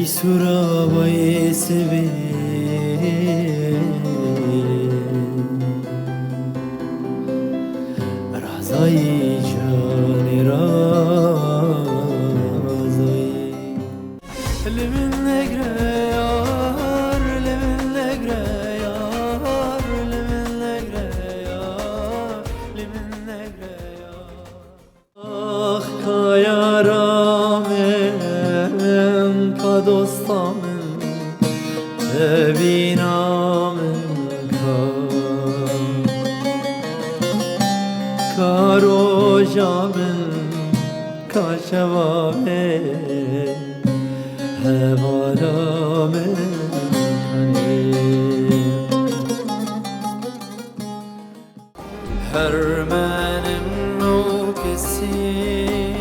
سورا وای سبی رازای جانی رازای لمن نگره یار لمن نگره یار لمن نگره یار لمن نگره یار آخ کا یارامم کا دوستامم ببینامم کا روژامم کا شوامم هوالامم هرمنم و کسی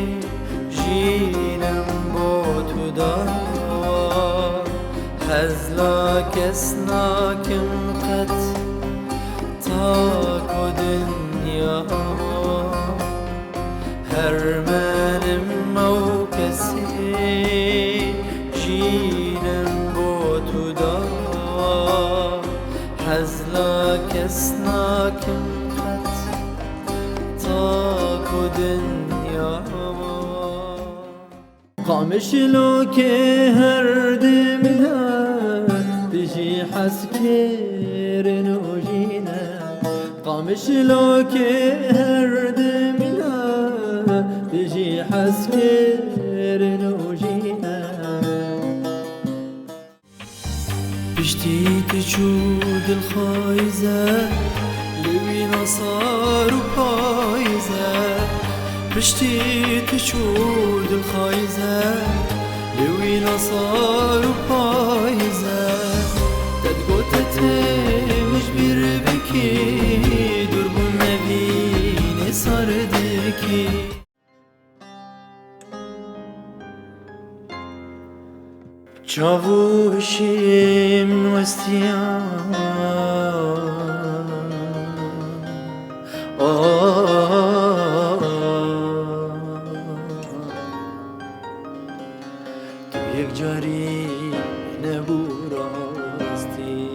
جینم با تو دار هزلا کس ناکم قد تاک و دنیا هرمنم و کسی جینم با تو دار هزلا کس ناکم تاک و دنیا قامشلو که هر دمنا بجی حس کرن و جینا قامشلو که هر دمنا بجی حس کرن و جینا بشتی تجود الخايزة لوي نصار وبايزة بشتي تجود الخايزة لوي نصار وبايزة تدقو مجبر بكي درب النبي صردكي چاوشیم وستیان تو یک جاری نبو راستی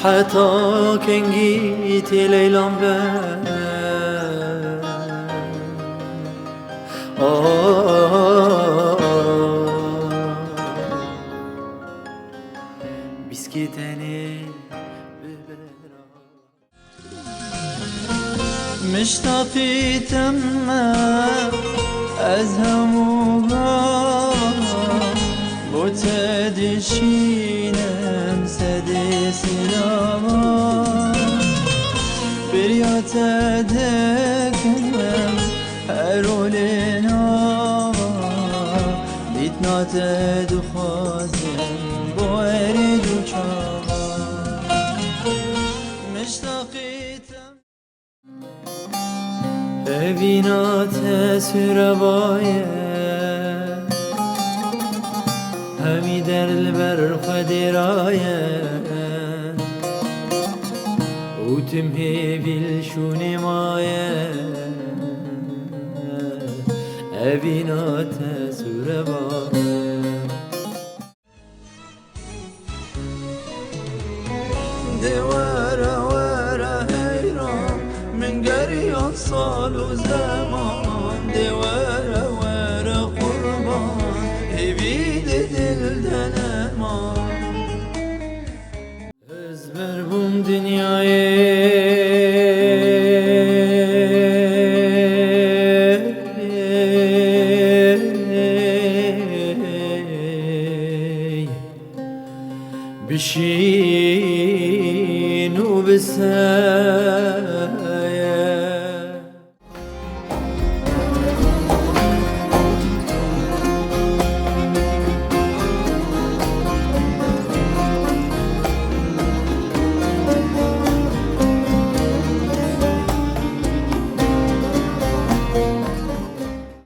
حتی کنگیت لیلام بر بیسکیتنی مشتاقی تمام از هموها بوت دشینم سدی سلاما بریات دکنم هرولنا بیتنات دخوازم باید و چاما مشتاقیتم ببینات سربایه همی در البر خدرایه و تمهی بالشون مایه أبينات سربا دوارا وارا هيران من قرية صال وزمان دوارا وارا قربان هبيد دل دنمان ازبر بوم دنياي بشين وبسام